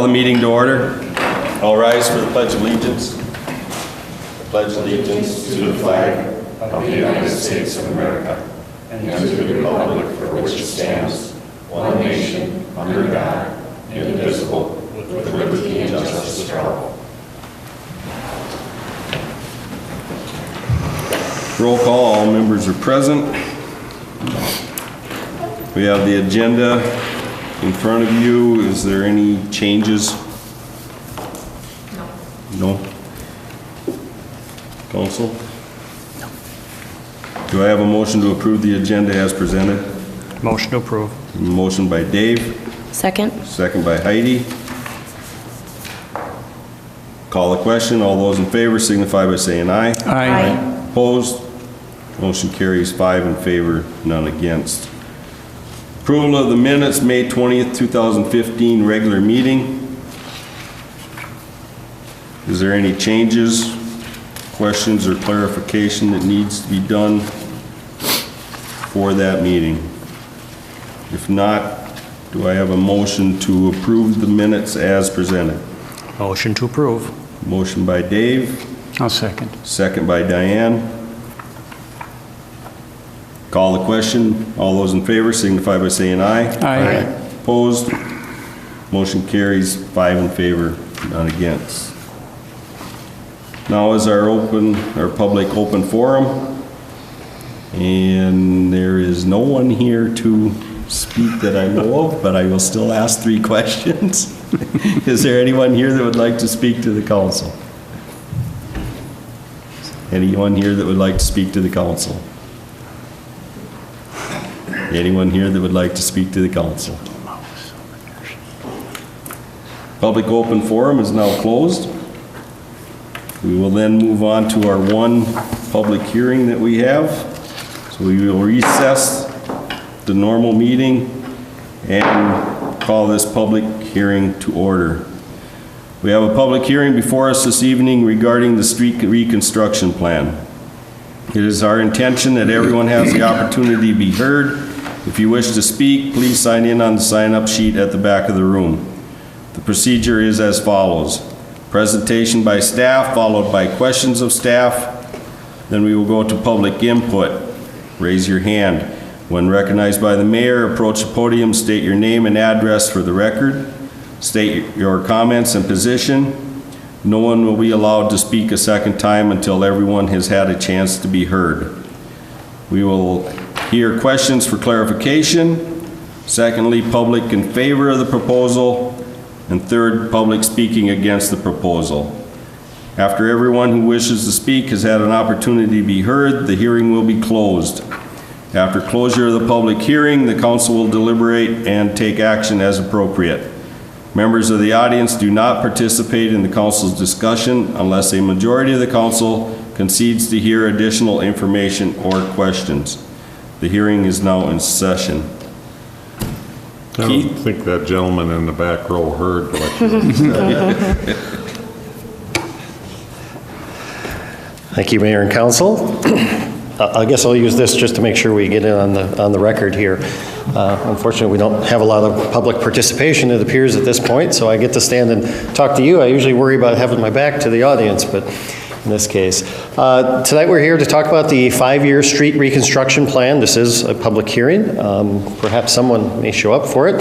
the meeting to order. All rise for the Pledge of Allegiance. I pledge allegiance to the flag of the United States of America and to the republic for which it stands, one nation, under God, indivisible, with liberty and justice for all. Roll call, all members are present. We have the agenda in front of you. Is there any changes? No. Council? No. Do I have a motion to approve the agenda as presented? Motion to approve. Motion by Dave. Second. Second by Heidi. Call the question. All those in favor signify by saying aye. Aye. Opposed? Motion carries 5 in favor, none against. Approval of the minutes, May 20th, 2015, regular meeting. Is there any changes, questions, or clarification that needs to be done for that meeting? If not, do I have a motion to approve the minutes as presented? Motion to approve. Motion by Dave. I'll second. Second by Diane. Call the question. All those in favor signify by saying aye. Aye. Opposed? Motion carries 5 in favor, none against. Now is our public open forum. And there is no one here to speak that I know of, but I will still ask 3 questions. Is there anyone here that would like to speak to the council? Anyone here that would like to speak to the council? Anyone here that would like to speak to the council? Public open forum is now closed. We will then move on to our one public hearing that we have. So we will recess the normal meeting and call this public hearing to order. We have a public hearing before us this evening regarding the street reconstruction plan. It is our intention that everyone has the opportunity to be heard. If you wish to speak, please sign in on the sign-up sheet at the back of the room. The procedure is as follows. Presentation by staff, followed by questions of staff. Then we will go to public input. Raise your hand. When recognized by the mayor, approach the podium, state your name and address for the record. State your comments and position. No one will be allowed to speak a second time until everyone has had a chance to be heard. We will hear questions for clarification. Secondly, public in favor of the proposal. And third, public speaking against the proposal. After everyone who wishes to speak has had an opportunity to be heard, the hearing will be closed. After closure of the public hearing, the council will deliberate and take action as appropriate. Members of the audience do not participate in the council's discussion unless a majority of the council concedes to hear additional information or questions. The hearing is now in session. I don't think that gentleman in the back row heard what you said. Thank you, Mayor and Council. I guess I'll use this just to make sure we get it on the record here. Unfortunately, we don't have a lot of public participation, it appears, at this point, so I get to stand and talk to you. I usually worry about having my back to the audience, but in this case. Tonight we're here to talk about the 5-year street reconstruction plan. This is a public hearing. Perhaps someone may show up for it.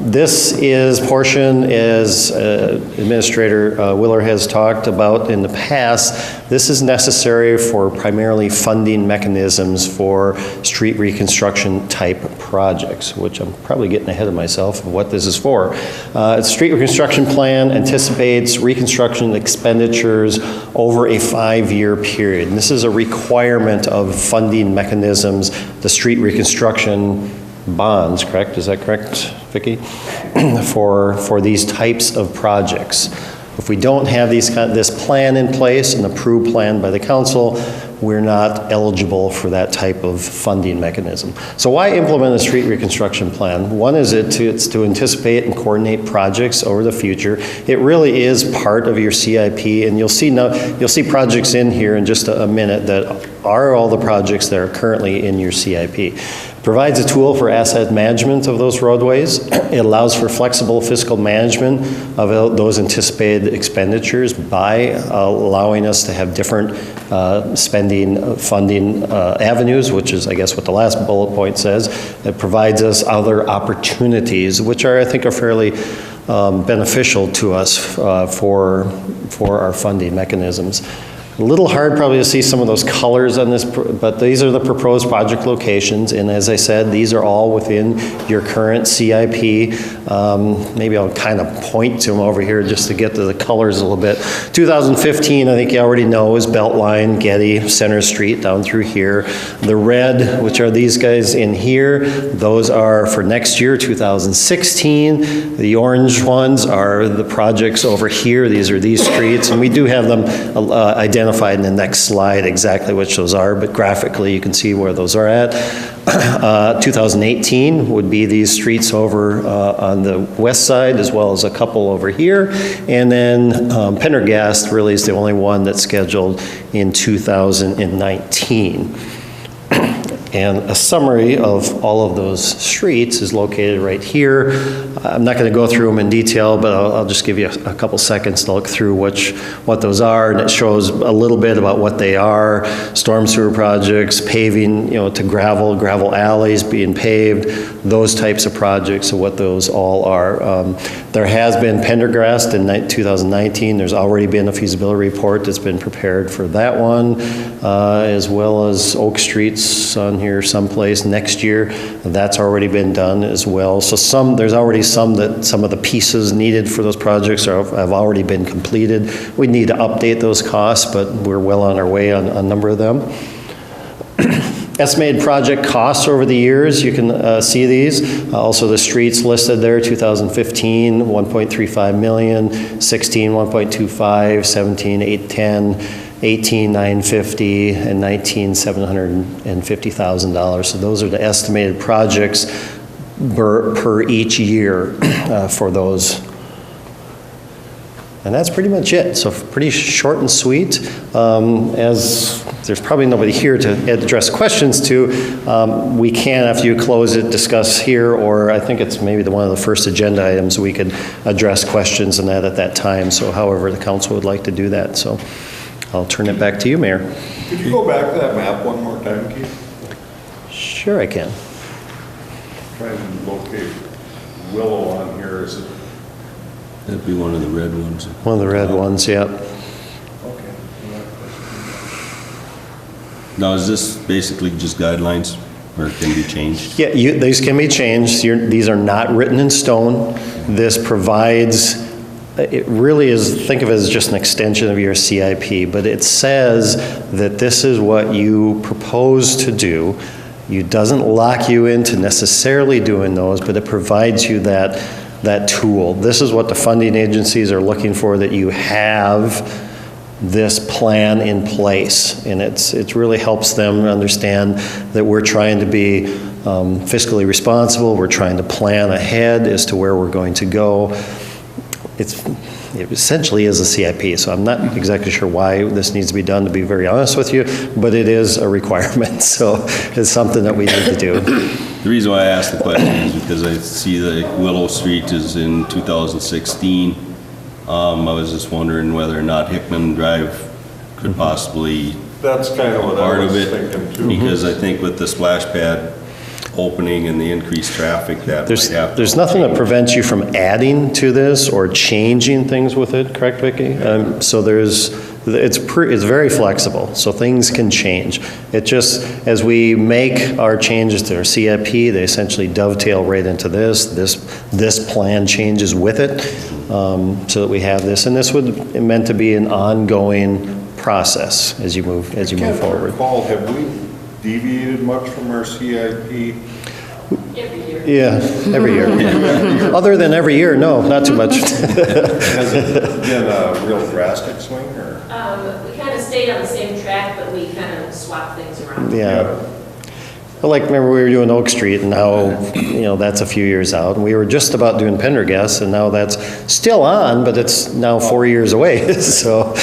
This is portion, as Administrator Willer has talked about in the past, this is necessary for primarily funding mechanisms for street reconstruction type projects, which I'm probably getting ahead of myself of what this is for. The street reconstruction plan anticipates reconstruction expenditures over a 5-year period. And this is a requirement of funding mechanisms, the street reconstruction bonds, correct? Is that correct, Vicki? for these types of projects. If we don't have this plan in place, an approved plan by the council, we're not eligible for that type of funding mechanism. So why implement a street reconstruction plan? One is it's to anticipate and coordinate projects over the future. It really is part of your CIP, and you'll see projects in here in just a minute that are all the projects that are currently in your CIP. Provides a tool for asset management of those roadways. It allows for flexible fiscal management of those anticipated expenditures by allowing us to have different funding avenues, which is, I guess, what the last bullet point says. It provides us other opportunities, which I think are fairly beneficial to us for our funding mechanisms. A little hard probably to see some of those colors on this, but these are the proposed project locations, and as I said, these are all within your current CIP. Maybe I'll kind of point to them over here just to get to the colors a little bit. 2015, I think you already know, is Beltline, Getty, Center Street down through here. The red, which are these guys in here, those are for next year, 2016. The orange ones are the projects over here. These are these streets, and we do have them identified in the next slide exactly which those are, but graphically you can see where those are at. 2018 would be these streets over on the west side, as well as a couple over here. And then Pendergast really is the only one that's scheduled in 2019. And a summary of all of those streets is located right here. I'm not going to go through them in detail, but I'll just give you a couple seconds to look through what those are, and it shows a little bit about what they are. Storm sewer projects, paving, to gravel alleys being paved, those types of projects are what those all are. There has been Pendergast in 2019. There's already been a feasibility report that's been prepared for that one, as well as Oak Street's on here someplace next year. That's already been done as well. So there's already some of the pieces needed for those projects have already been completed. We need to update those costs, but we're well on our way on a number of them. Estimated project costs over the years, you can see these. Also the streets listed there, 2015, 1.35 million, 16, 1.25, 17, 810, 18, 950, and 19, $750,000. So those are the estimated projects per each year for those. And that's pretty much it. So pretty short and sweet. As there's probably nobody here to address questions to, we can, after you close it, discuss here, or I think it's maybe one of the first agenda items, we could address questions and that at that time. So however the council would like to do that. So I'll turn it back to you, Mayor. Could you go back to that map one more time, Keith? Sure I can. Trying to locate Willow on here, is it? That'd be one of the red ones. One of the red ones, yeah. Okay. Now, is this basically just guidelines, or it can be changed? Yeah, these can be changed. These are not written in stone. This provides, it really is, think of it as just an extension of your CIP, but it says that this is what you propose to do. It doesn't lock you into necessarily doing those, but it provides you that tool. This is what the funding agencies are looking for, that you have this plan in place. And it really helps them understand that we're trying to be fiscally responsible. We're trying to plan ahead as to where we're going to go. It essentially is a CIP, so I'm not exactly sure why this needs to be done, to be very honest with you, but it is a requirement, so it's something that we need to do. The reason why I asked the question is because I see that Willow Street is in 2016. I was just wondering whether or not Hickman Drive could possibly That's kind of what I part was of it, thinking too. because I think with the splash pad opening and the increased traffic, that might have to There's nothing that prevents you from adding to this or changing things with it, correct, Vicki? So it's very flexible, so things can change. It just, as we make our changes to our CIP, they essentially dovetail right into this. This plan changes with it, so that we have this. And this would meant to be an ongoing process as you move forward. Paul, have we deviated much from our CIP? Yeah, every year. Other than every year, no, not too much. Has it been a real drastic swing, or? We kind of stayed on the same track, but we kind of swapped things around. Yeah. Well, like, remember we were doing Oak Street, and now, that's a few years out. And we were just about doing Pendergast, and now that's still on, but it's now 4 years away. So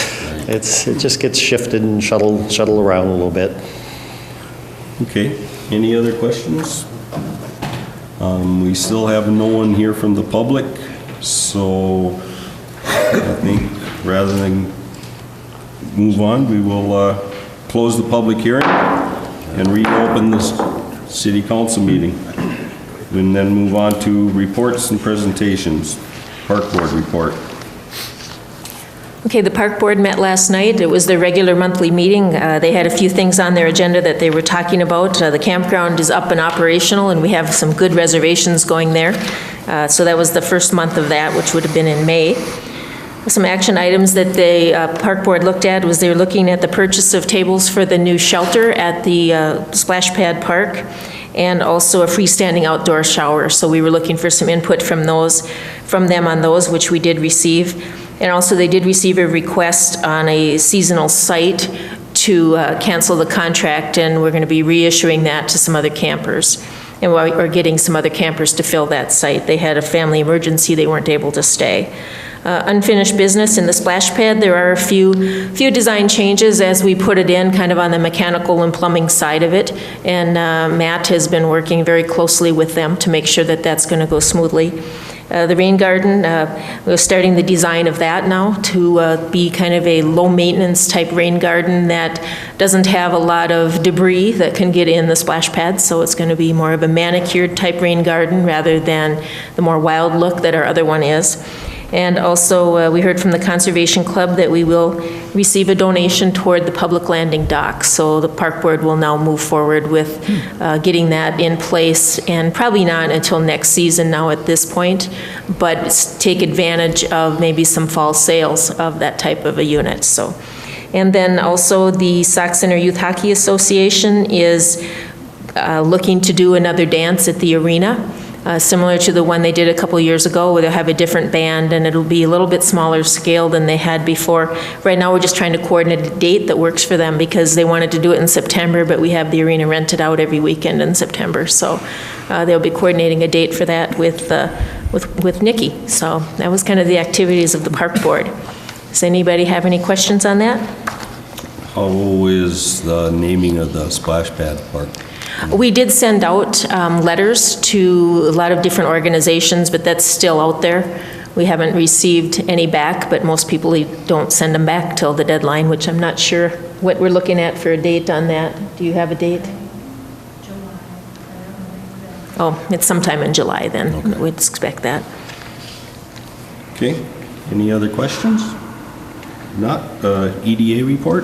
it just gets shifted and shuttled around a little bit. Okay, any other questions? We still have no one here from the public, so I think rather than move on, we will close the public hearing and reopen this city council meeting. And then move on to reports and presentations. Park Board report. Okay, the Park Board met last night. It was their regular monthly meeting. They had a few things on their agenda that they were talking about. The campground is up and operational, and we have some good reservations going there. So that was the first month of that, which would have been in May. Some action items that the Park Board looked at was they were looking at the purchase of tables for the new shelter at the Splash Pad Park, and also a freestanding outdoor shower. So we were looking for some input from them on those, which we did receive. And also they did receive a request on a seasonal site to cancel the contract, and we're going to be reissuing that to some other campers. And we're getting some other campers to fill that site. They had a family emergency, they weren't able to stay. Unfinished business in the splash pad, there are a few design changes as we put it in, kind of on the mechanical and plumbing side of it. And Matt has been working very closely with them to make sure that that's going to go smoothly. The rain garden, we're starting the design of that now to be kind of a low-maintenance type rain garden that doesn't have a lot of debris that can get in the splash pad, so it's going to be more of a manicured type rain garden rather than the more wild look that our other one is. And also, we heard from the Conservation Club that we will receive a donation toward the public landing dock. So the Park Board will now move forward with getting that in place, and probably not until next season now at this point, but take advantage of maybe some fall sales of that type of a unit. So, and then also the Sauk Center Youth Hockey Association is looking to do another dance at the arena. Similar to the one they did a couple years ago, where they'll have a different band, and it'll be a little bit smaller scale than they had before. Right now, we're just trying to coordinate a date that works for them, because they wanted to do it in September, but we have the arena rented out every weekend in September. So they'll be coordinating a date for that with Nikki. So that was kind of the activities of the Park Board. Does anybody have any questions on that? How is the naming of the splash pad park? We did send out letters to a lot of different organizations, but that's still out there. We haven't received any back, but most people don't send them back till the deadline, which I'm not sure what we're looking at for a date on that. Do you have a date? July. Oh, it's sometime in July then. Okay. We'd expect that. Okay. Any other questions? Not, EDA report?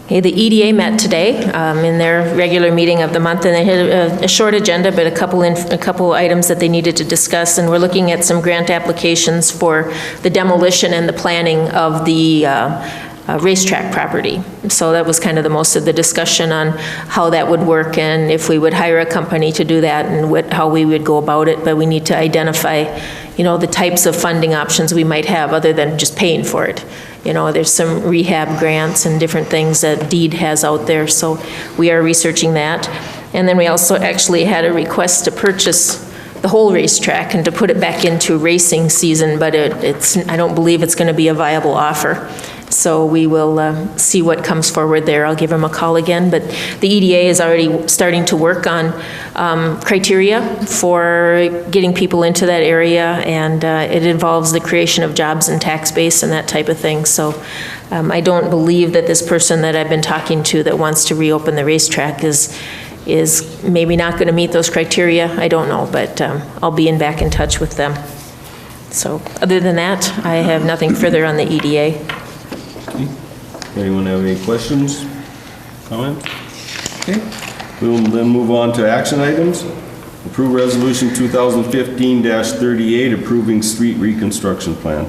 Okay, the EDA met today in their regular meeting of the month, and they had a short agenda, but a couple items that they needed to discuss, and we're looking at some grant applications for the demolition and the planning of the racetrack property. So that was kind of the most of the discussion on how that would work, and if we would hire a company to do that, and how we would go about it. But we need to identify, the types of funding options we might have other than just paying for it. There's some rehab grants and different things that DEED has out there, so we are researching that. And then we also actually had a request to purchase the whole racetrack and to put it back into racing season, but I don't believe it's going to be a viable offer. So we will see what comes forward there. I'll give him a call again, but the EDA is already starting to work on criteria for getting people into that area, and it involves the creation of jobs and tax base and that type of thing. So I don't believe that this person that I've been talking to that wants to reopen the racetrack is maybe not going to meet those criteria. I don't know, but I'll be back in touch with them. So other than that, I have nothing further on the EDA. Okay. Anyone have any questions, comments? Okay. We will then move on to action items. Approve resolution 2015-38 approving street reconstruction plan.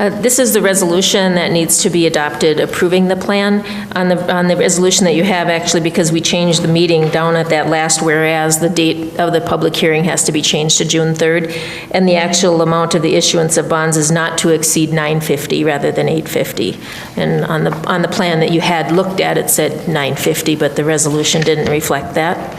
This is the resolution that needs to be adopted approving the plan. On the resolution that you have, actually, because we changed the meeting down at that last whereas, the date of the public hearing has to be changed to June 3rd, and the actual amount of the issuance of bonds is not to exceed $950 rather than $850. And on the plan that you had looked at, it said $950, but the resolution didn't reflect that.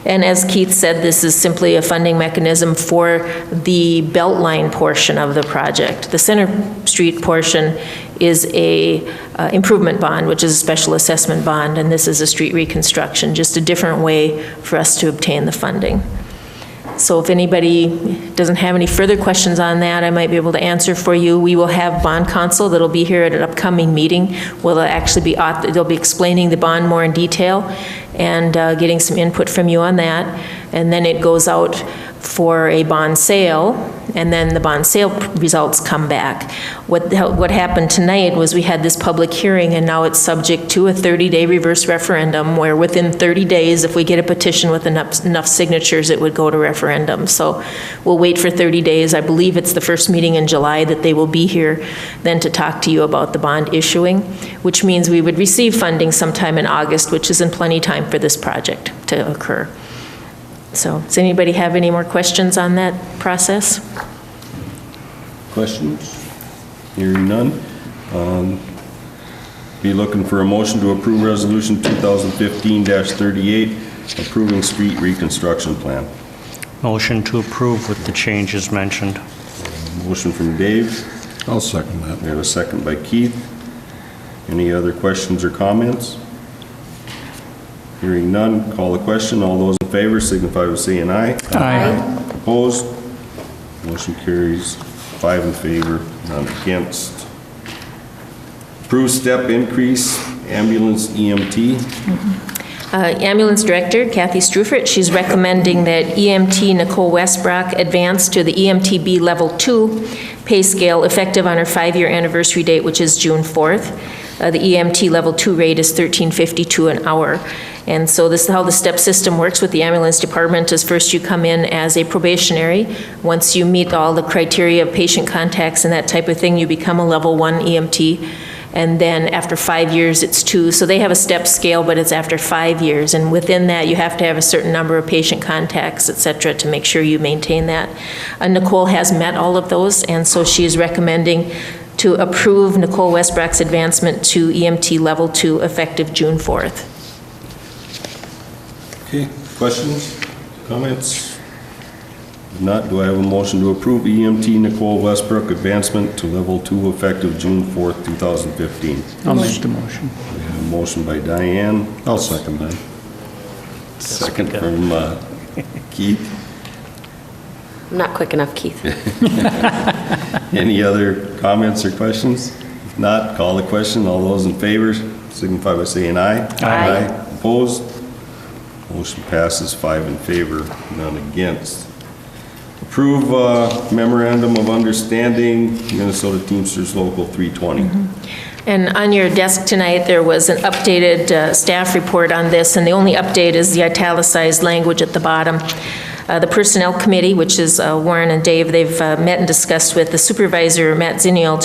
And as Keith said, this is simply a funding mechanism for the Beltline portion of the project. The Center Street portion is a improvement bond, which is a special assessment bond, and this is a street reconstruction, just a different way for us to obtain the funding. So if anybody doesn't have any further questions on that, I might be able to answer for you. We will have bond counsel that'll be here at an upcoming meeting. They'll be explaining the bond more in detail and getting some input from you on that. And then it goes out for a bond sale, and then the bond sale results come back. What happened tonight was we had this public hearing, and now it's subject to a 30-day reverse referendum, where within 30 days, if we get a petition with enough signatures, it would go to referendum. So we'll wait for 30 days. I believe it's the first meeting in July that they will be here then to talk to you about the bond issuing, which means we would receive funding sometime in August, which is in plenty time for this project to occur. So, does anybody have any more questions on that process? Questions? Hearing none. Be looking for a motion to approve Resolution 2015-38, approving street reconstruction plan. Motion to approve with the changes mentioned. Motion from Dave. I'll second that. We have a second by Keith. Any other questions or comments? Hearing none, call the question. All those in favor signify by saying aye. Aye. Opposed? Motion carries 5 in favor, none against. Approved step increase, ambulance EMT. Ambulance Director Kathy Strufert, she's recommending that EMT Nicole Westbrock advance to the EMTB Level 2 pay scale effective on her 5-year anniversary date, which is June 4th. The EMT Level 2 rate is $13.52 an hour. And so this is how the step system works with the ambulance department. Is first you come in as a probationary. Once you meet all the criteria of patient contacts and that type of thing, you become a Level 1 EMT. And then after 5 years, it's 2. So they have a step scale, but it's after 5 years. And within that, you have to have a certain number of patient contacts, et cetera, to make sure you maintain that. Nicole has met all of those, and so she is recommending to approve Nicole Westbrock's advancement to EMT Level 2 effective June 4th. Okay, questions, comments? If not, do I have a motion to approve EMT Nicole Westbrook advancement to Level 2 effective June 4th, 2015? I'll make the motion. We have a motion by Diane. I'll second that. Second from Keith. I'm not quick enough, Keith. Any other comments or questions? If not, call the question. All those in favor signify by saying aye. Aye. Opposed? Motion passes 5 in favor, none against. Approve memorandum of understanding, Minnesota Teamsters Local 320. And on your desk tonight, there was an updated staff report on this, and the only update is the italicized language at the bottom. The Personnel Committee, which is Warren and Dave, they've met and discussed with the supervisor, Matt Ziniol,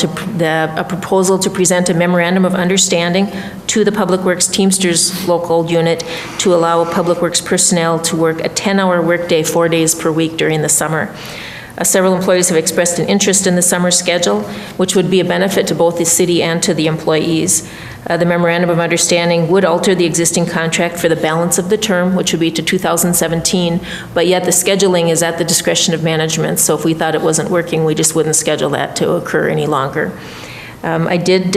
a proposal to present a memorandum of understanding to the Public Works Teamsters local unit to allow Public Works personnel to work a 10-hour workday 4 days per week during the summer. Several employees have expressed an interest in the summer schedule, which would be a benefit to both the city and to the employees. The memorandum of understanding would alter the existing contract for the balance of the term, which would be to 2017, but yet the scheduling is at the discretion of management, so if we thought it wasn't working, we just wouldn't schedule that to occur any longer. I did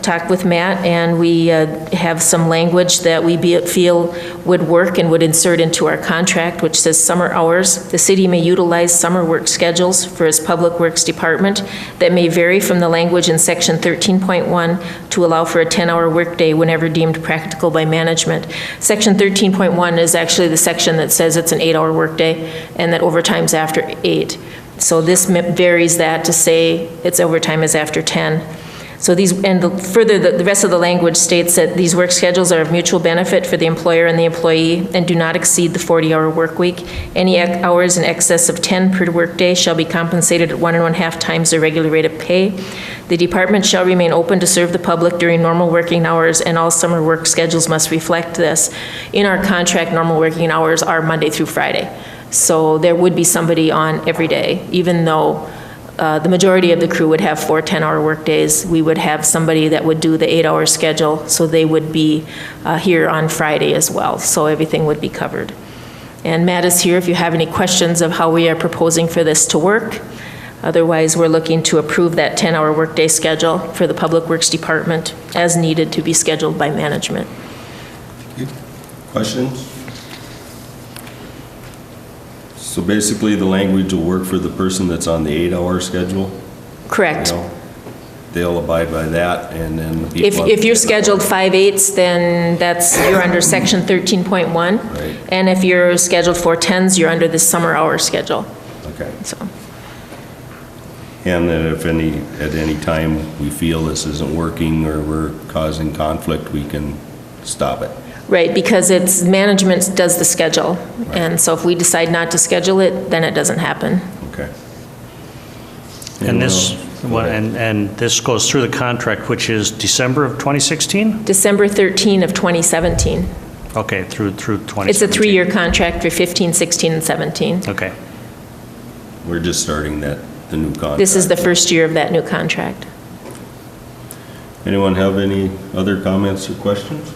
talk with Matt, and we have some language that we feel would work and would insert into our contract, which says summer hours. The city may utilize summer work schedules for its public works department that may vary from the language in section 13.1 to allow for a 10-hour workday whenever deemed practical by management. Section 13.1 is actually the section that says it's an 8-hour workday and that overtime's after 8. So this varies that to say its overtime is after 10. So further, the rest of the language states that these work schedules are of mutual benefit for the employer and the employee and do not exceed the 40-hour work week. Any hours in excess of 10 per workday shall be compensated at 1.5 times the regular rate of pay. The department shall remain open to serve the public during normal working hours, and all summer work schedules must reflect this. In our contract, normal working hours are Monday through Friday. So there would be somebody on every day, even though the majority of the crew would have 4 10-hour workdays. We would have somebody that would do the 8-hour schedule, so they would be here on Friday as well. So everything would be covered. And Matt is here if you have any questions of how we are proposing for this to work. Otherwise, we're looking to approve that 10-hour workday schedule for the Public Works Department as needed to be scheduled by management. Questions? So basically, the language will work for the person that's on the 8-hour schedule? Correct. You know, they'll abide by that, and then the people... If you're scheduled 5/8s, then you're under section 13.1. Right. And if you're scheduled 4/10s, you're under the summer hour schedule. Okay. So, And then if at any time we feel this isn't working or we're causing conflict, we can stop it. right, because it's, management does the schedule. And so if we decide not to schedule it, then it doesn't happen. Okay. And this goes through the contract, which is December of 2016? December 13 of 2017. Okay, through 2017. It's a 3-year contract for 15, 16, and 17. Okay. We're just starting the new contract. This is the first year of that new contract. Anyone have any other comments or questions?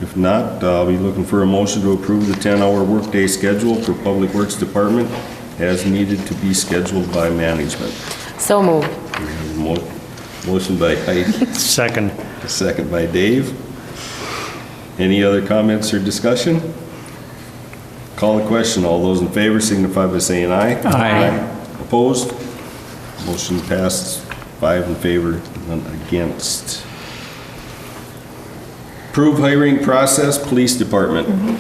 If not, I'll be looking for a motion to approve the 10-hour workday schedule for Public Works Department as needed to be scheduled by management. So moved. We have a motion by Heidi, Second. a second by Dave. Any other comments or discussion? Call the question. All those in favor signify by saying aye. Aye. Opposed? Motion passed, 5 in favor, none against. Approve hiring process, Police Department.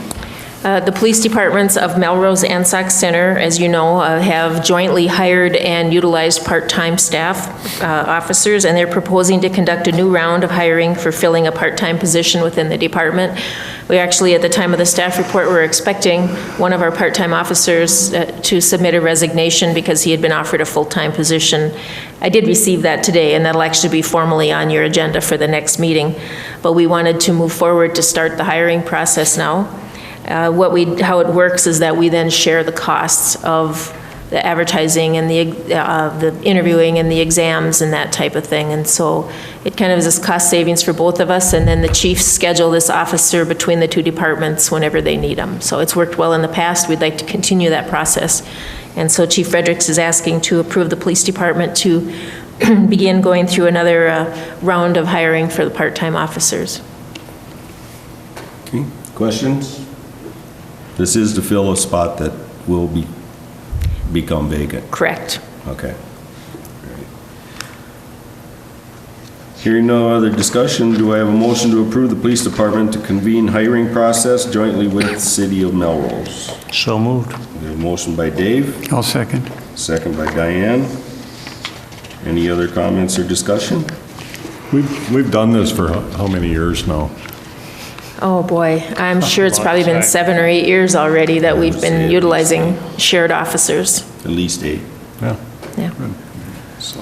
The police departments of Melrose and Sauk Center, as you know, have jointly hired and utilized part-time staff officers, and they're proposing to conduct a new round of hiring for filling a part-time position within the department. We actually, at the time of the staff report, were expecting one of our part-time officers to submit a resignation because he had been offered a full-time position. I did receive that today, and that'll actually be formally on your agenda for the next meeting. But we wanted to move forward to start the hiring process now. How it works is that we then share the costs of the advertising and the interviewing and the exams and that type of thing. And so it kind of is this cost savings for both of us, and then the chiefs schedule this officer between the two departments whenever they need them. So it's worked well in the past. We'd like to continue that process. And so Chief Fredericks is asking to approve the police department to begin going through another round of hiring for the part-time officers. Okay, questions? This is to fill a spot that will become vacant. Correct. Okay. Great. Hearing no other discussion, do I have a motion to approve the police department to convene hiring process jointly with the city of Melrose? So moved. We have a motion by Dave, I'll second. second by Diane. Any other comments or discussion? We've done this for how many years now? Oh, boy. I'm sure it's probably been 7 or 8 years already that we've been utilizing shared officers. At least 8. Yeah. Yeah. So.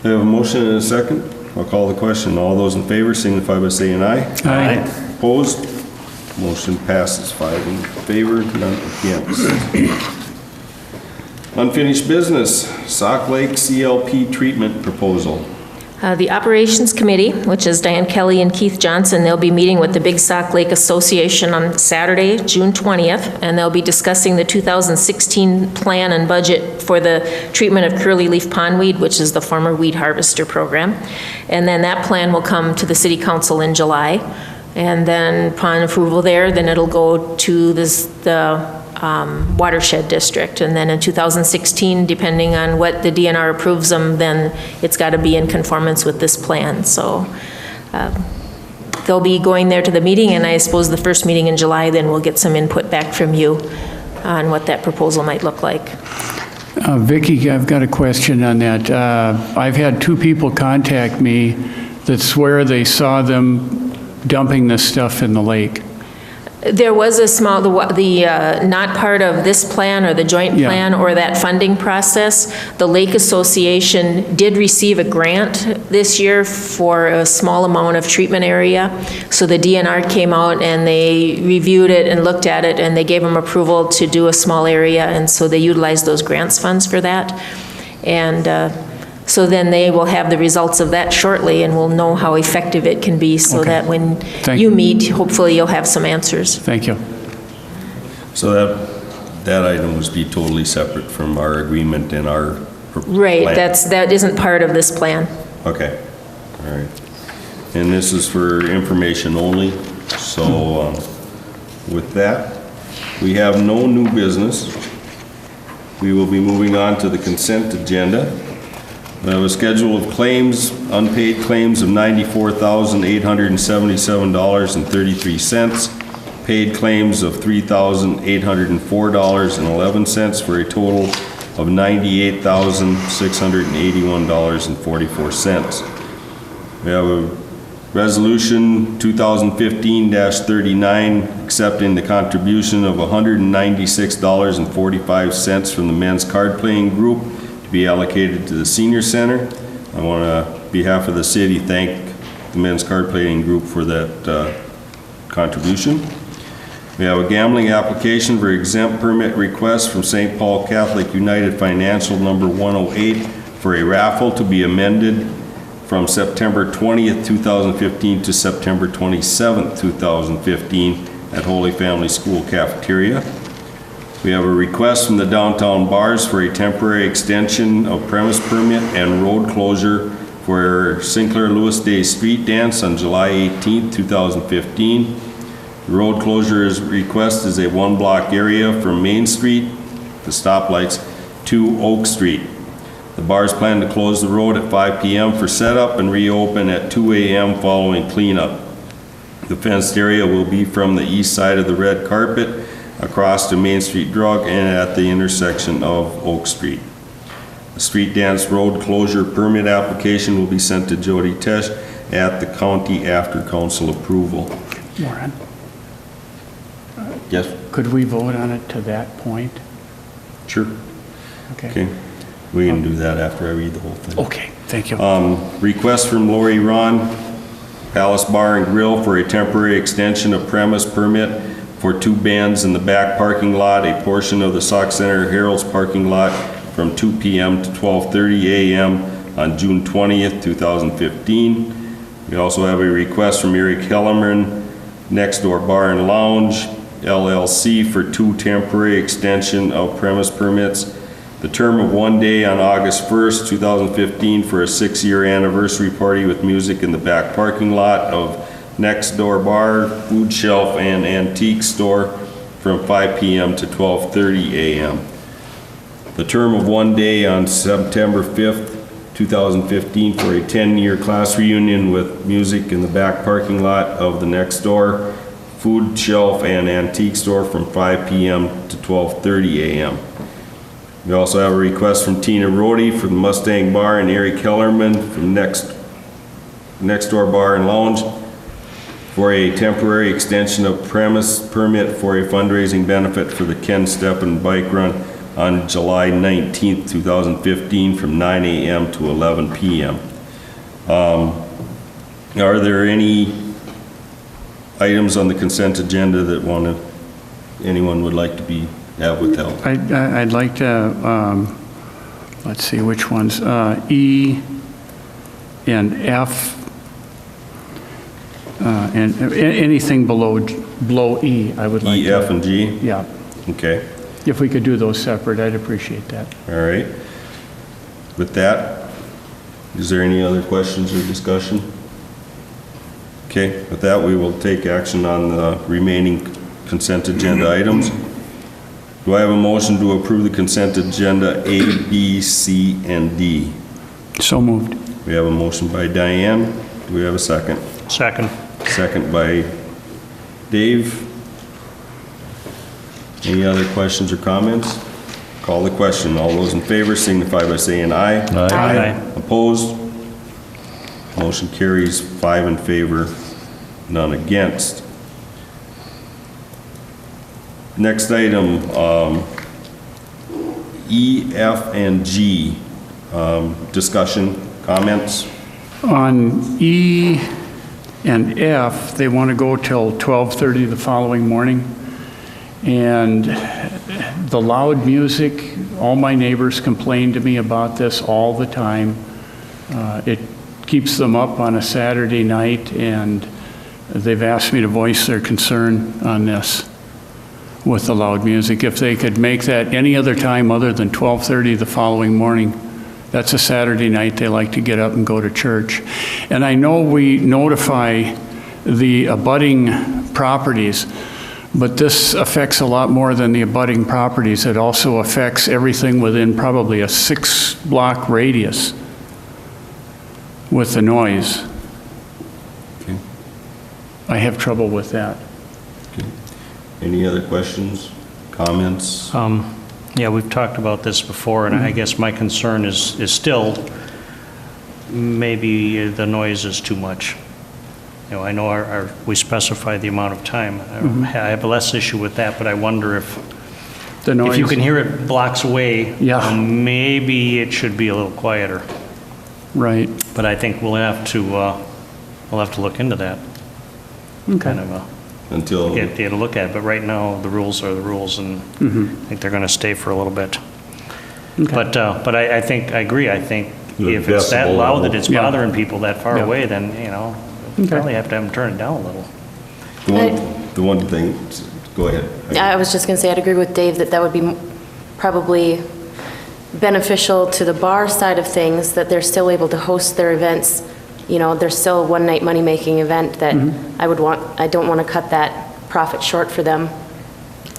I have a motion and a second. I'll call the question. All those in favor signify by saying aye. Aye. Opposed? Motion passes 5 in favor, none against. Unfinished business, Sauk Lake CLP treatment proposal. The Operations Committee, which is Diane Kelly and Keith Johnson, they'll be meeting with the Big Sauk Lake Association on Saturday, June 20th, and they'll be discussing the 2016 plan and budget for the treatment of curly leaf pondweed, which is the former weed harvester program. And then that plan will come to the City Council in July. And then upon approval there, then it'll go to the watershed district. And then in 2016, depending on what the DNR approves them, then it's got to be in conformance with this plan. So they'll be going there to the meeting, and I suppose the first meeting in July, then we'll get some input back from you on what that proposal might look like. Vicki, I've got a question on that. I've had two people contact me that swear they saw them dumping this stuff in the lake. There was a small, not part of this plan or the joint Yeah. plan or that funding process, the Lake Association did receive a grant this year for a small amount of treatment area. So the DNR came out and they reviewed it and looked at it, and they gave them approval to do a small area, and so they utilized those grants funds for that. And so then they will have the results of that shortly, and we'll know how effective it can be, so Okay. that when Thank you you. meet, hopefully you'll have some answers. Thank you. So that item was be totally separate from our agreement and our Right, plan. that isn't part of this plan. Okay, all right. And this is for information only, so with that, we have no new business. We will be moving on to the consent agenda. We have a schedule of claims, unpaid claims of $94,877.33, paid claims of $3,804.11 for a total of $98,681.44. We have a resolution 2015-39 accepting the contribution of $196.45 from the men's card playing group to be allocated to the senior center. I want to, on behalf of the city, thank the men's card playing group for that contribution. We have a gambling application for exempt permit request from St. Paul Catholic United Financial number 108 for a raffle to be amended from September 20th, 2015 to September 27th, 2015 at Holy Family School cafeteria. We have a request from the downtown bars for a temporary extension of premise permit and road closure for Sinclair Lewis Day Street Dance on July 18th, 2015. The road closure request is a one-block area from Main Street, the stoplights, to Oak Street. The bars plan to close the road at 5 p.m. for setup and reopen at 2 a.m. following cleanup. The fenced area will be from the east side of the red carpet across to Main Street Drug and at the intersection of Oak Street. The street dance road closure permit application will be sent to Jody Tesh at the county after council approval. Warren, Yes? could we vote on it to that point? Sure. Okay. We can do that after I read the whole thing. Okay, thank you. Request from Lori Ron, Palace Bar and Grill for a temporary extension of premise permit for 2 bands in the back parking lot, a portion of the Sauk Center Herald's parking lot from 2 p.m. to 12:30 a.m. on June 20th, 2015. We also have a request from Eric Kellerman, Next Door Bar and Lounge, LLC for 2 temporary extension of premise permits. The term of 1 day on August 1st, 2015 for a 6-year anniversary party with music in the back parking lot of Next Door Bar, Food Shelf, and Antique Store from 5 p.m. to 12:30 a.m. The term of 1 day on September 5th, 2015 for a 10-year class reunion with music in the back parking lot of the Next Door, Food Shelf, and Antique Store from 5 p.m. to 12:30 a.m. We also have a request from Tina Rhodey from the Mustang Bar and Eric Kellerman from Next Door Bar and Lounge for a temporary extension of premise permit for a fundraising benefit for the Ken Steppen Bike Run on July 19th, 2015 from 9 a.m. to 11 p.m. Are there any items on the consent agenda that anyone would like to have withheld? I'd like to, let's see, which ones? E and F, and anything below E, I would like E, to. F, and G? Yeah. Okay, If we could do those separate, I'd appreciate that. all right. With that, is there any other questions or discussion? Okay, with that, we will take action on the remaining consent agenda items. Do I have a motion to approve the consent agenda A, B, C, and D? So moved. We have a motion by Diane. Do we have a second? Second. Second by Dave. Any other questions or comments? Call the question. All those in favor signify by saying aye. Aye. Opposed? Motion carries 5 in favor, none against. Next item, E, F, and G, discussion, comments? On E and F, they want to go till 12:30 the following morning. And the loud music, all my neighbors complain to me about this all the time. It keeps them up on a Saturday night, and they've asked me to voice their concern on this with the loud music. If they could make that any other time other than 12:30 the following morning, that's a Saturday night, they like to get up and go to church. And I know we notify the abutting properties, but this affects a lot more than the abutting properties. It also affects everything within probably a 6-block radius with the noise. Okay. I have trouble with that. Any other questions, comments? Yeah, we've talked about this before, and I guess my concern is still maybe the noise is too much. You know, I know we specify the amount of time. I have less issue with that, but I wonder if The noise. if you can hear it blocks away, Yeah. maybe it should be a little quieter. Right. But I think we'll have to look into that. Kind of Until, get a look at it. But right now, the rules are the rules, and I think they're going to stay for a little bit. Okay. But I think, I agree, I think The if it's that decibel loud that level. it's Yeah. bothering people that far Yeah. away, then, you know, you Okay. probably have to have them turn it down a little. the one thing, go ahead. I was just going to say, I'd agree with Dave that that would be probably beneficial to the bar side of things, that they're still able to host their events. You know, there's still a one-night money-making event that I don't want to cut that profit short for them.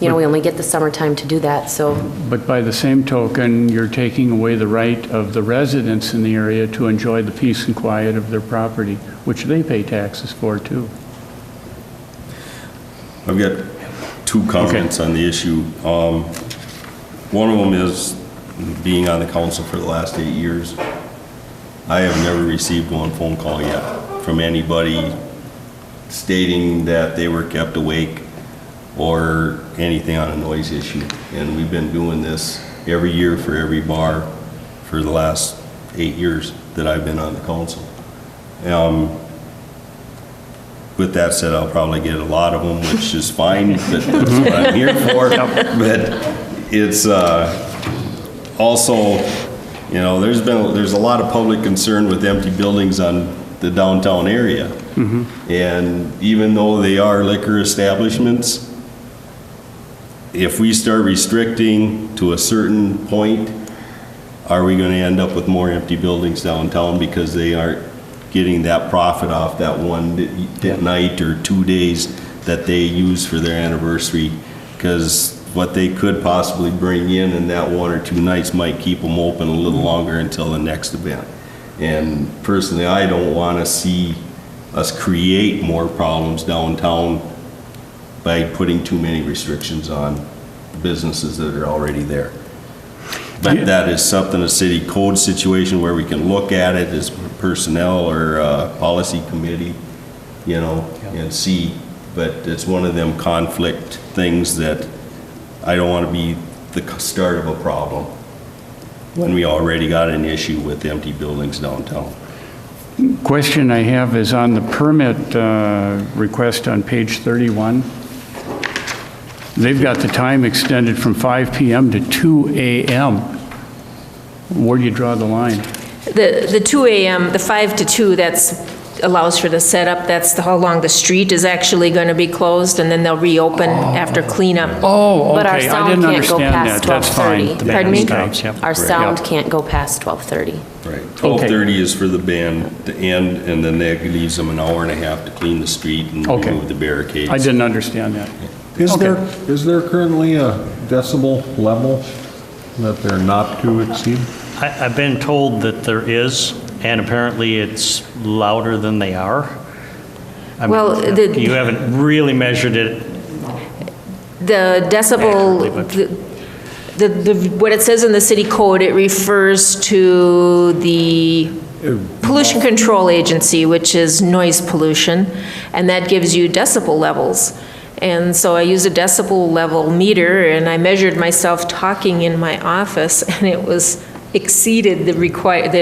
You know, we only get the summertime to do that, so. But by the same token, you're taking away the right of the residents in the area to enjoy the peace and quiet of their property, which they pay taxes for too. I've got 2 comments on the issue. One of them is, being on the council for the last 8 years, I have never received one phone call yet from anybody stating that they were kept awake or anything on a noise issue. And we've been doing this every year for every bar for the last 8 years that I've been on the council. With that said, I'll probably get a lot of them, which is fine, but that's what I'm here for. But it's also, you know, there's a lot of public concern with empty buildings on the downtown area. And even though they are liquor establishments, if we start restricting to a certain point, are we going to end up with more empty buildings downtown because they aren't getting that profit off that one night or 2 days that they use for their anniversary? Because what they could possibly bring in that 1 or 2 nights might keep them open a little longer until the next event. And personally, I don't want to see us create more problems downtown by putting too many restrictions on businesses that are already there. But that is something, a city code situation where we can look at it as personnel or policy committee, you know, and see. But it's one of them conflict things that I don't want to be the start of a problem when we already got an issue with empty buildings downtown. Question I have is on the permit request on page 31. They've got the time extended from 5 p.m. to 2 a.m. Where do you draw the line? The 2 a.m., the 5 to 2, that's allows for the setup, that's how long the street is actually going to be closed, and then they'll reopen after cleanup. Oh, But our okay, I sound didn't can't go understand that, past that's fine. 12:30. Pardon me? Stops, yep. Our sound Yeah. can't go past 12:30. Right. 12:30 is for the band to end, and then that leaves them an hour and a half to clean the street and Okay. remove the barricades. I didn't understand that. Is Okay. there currently a decibel level that they're not to exceed? I've been told that there is, and apparently it's louder than they are. I mean, Well, you haven't really measured it. The decibel, Accurately, what it says in the city code, it refers to the pollution control agency, which is noise pollution, and that gives you decibel levels. And so I used a decibel level meter, and I measured myself talking in my office, and it was exceeded the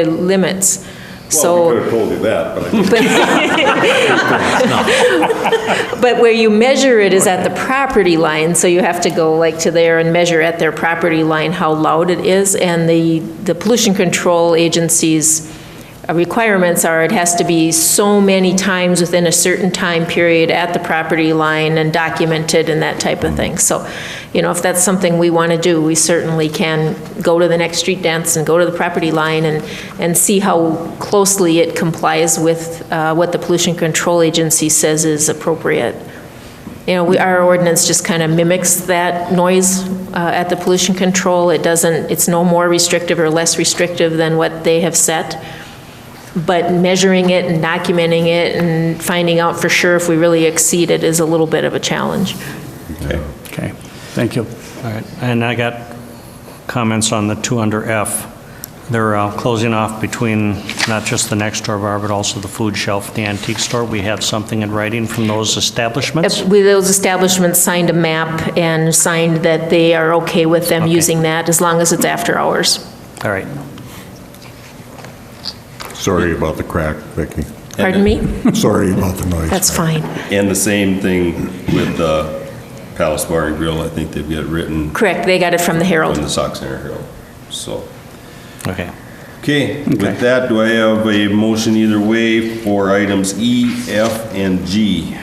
limits. Well, we could have told you that, but I didn't. But where you measure it is at the property line, so you have to go like to there and measure at their property line how loud it is, and the pollution control agency's requirements are it has to be so many times within a certain time period at the property line and documented and that type of thing. So, you know, if that's something we want to do, we certainly can go to the next street dance and go to the property line and see how closely it complies with what the pollution control agency says is appropriate. You know, our ordinance just kind of mimics that noise at the pollution control. It's no more restrictive or less restrictive than what they have set. But measuring it and documenting it and finding out for sure if we really exceed it is a little bit of a challenge. Okay, thank you. All right, and I got comments on the 2 under F. They're closing off between not just the next door bar, but also the food shelf, the antique store. We have something in writing from those establishments? Those establishments signed a map and signed that they are okay with them using that as long as it's after hours. All right. Sorry about the crack, Vicki. Pardon me? Sorry about the noise. That's fine. And the same thing with Palace Bar and Grill. I think they've got it written Correct, they got it from the Herald. from the Sauk Center Herald. So, Okay. okay, with that, do I have a motion either way for items E, F, and G?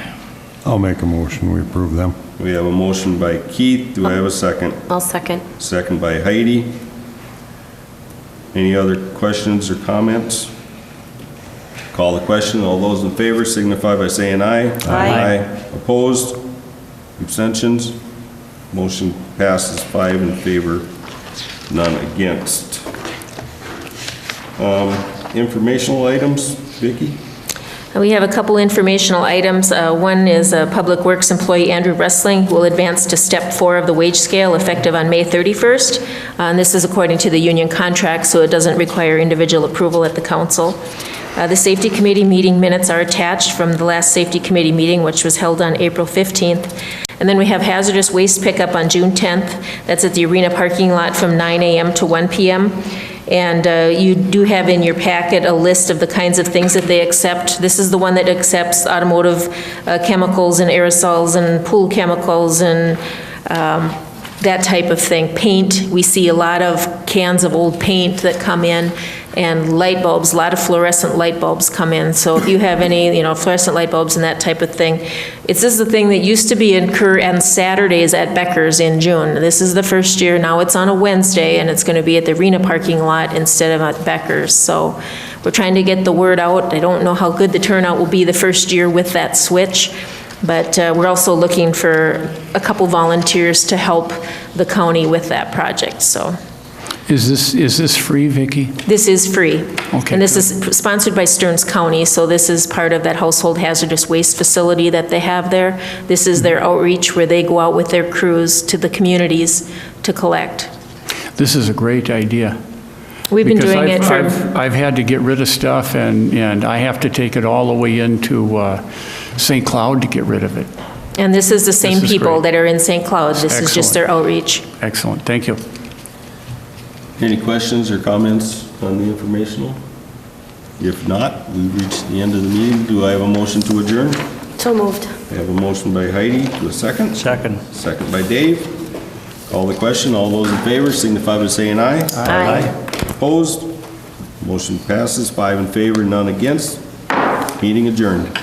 I'll make a motion, we approve them. We have a motion by Keith. Do I have a second? I'll second. Second by Heidi. Any other questions or comments? Call the question. All those in favor signify by saying aye. Aye. Opposed? Abstentions? Motion passes 5 in favor, none against. Informational items, Vicki? We have a couple informational items. One is Public Works employee Andrew Wrestling will advance to step 4 of the wage scale effective on May 31st. And this is according to the union contract, so it doesn't require individual approval at the council. The Safety Committee meeting minutes are attached from the last Safety Committee meeting, which was held on April 15th. And then we have hazardous waste pickup on June 10th. That's at the arena parking lot from 9 a.m. to 1 p.m. And you do have in your packet a list of the kinds of things that they accept. This is the one that accepts automotive chemicals and aerosols and pool chemicals and that type of thing. Paint, we see a lot of cans of old paint that come in, and light bulbs, a lot of fluorescent light bulbs come in. So if you have any, fluorescent light bulbs and that type of thing, this is the thing that used to be occur on Saturdays at Becker's in June. This is the first year, now it's on a Wednesday, and it's gonna be at the arena parking lot instead of at Becker's. So we're trying to get the word out. I don't know how good the turnout will be the first year with that switch, but we're also looking for a couple volunteers to help the county with that project, so. Is this free, Vicki? This is free. Okay. And this is sponsored by Stearns County, so this is part of that household hazardous waste facility that they have there. This is their outreach where they go out with their crews to the communities to collect. This is a great idea. We've been doing it for... I've had to get rid of stuff, and I have to take it all the way into St. Cloud to get rid of it. And this is the same This is people great. that are in St. Cloud. This is just their outreach. Excellent, thank you. Any questions or comments on the informational? If not, we've reached the end of the meeting. Do I have a motion to adjourn? So moved. I have a motion by Heidi. To a second? Second. Second by Dave. Call the question. All those in favor signify by saying aye. Aye. Opposed? Motion passes 5 in favor, none against. Meeting adjourned.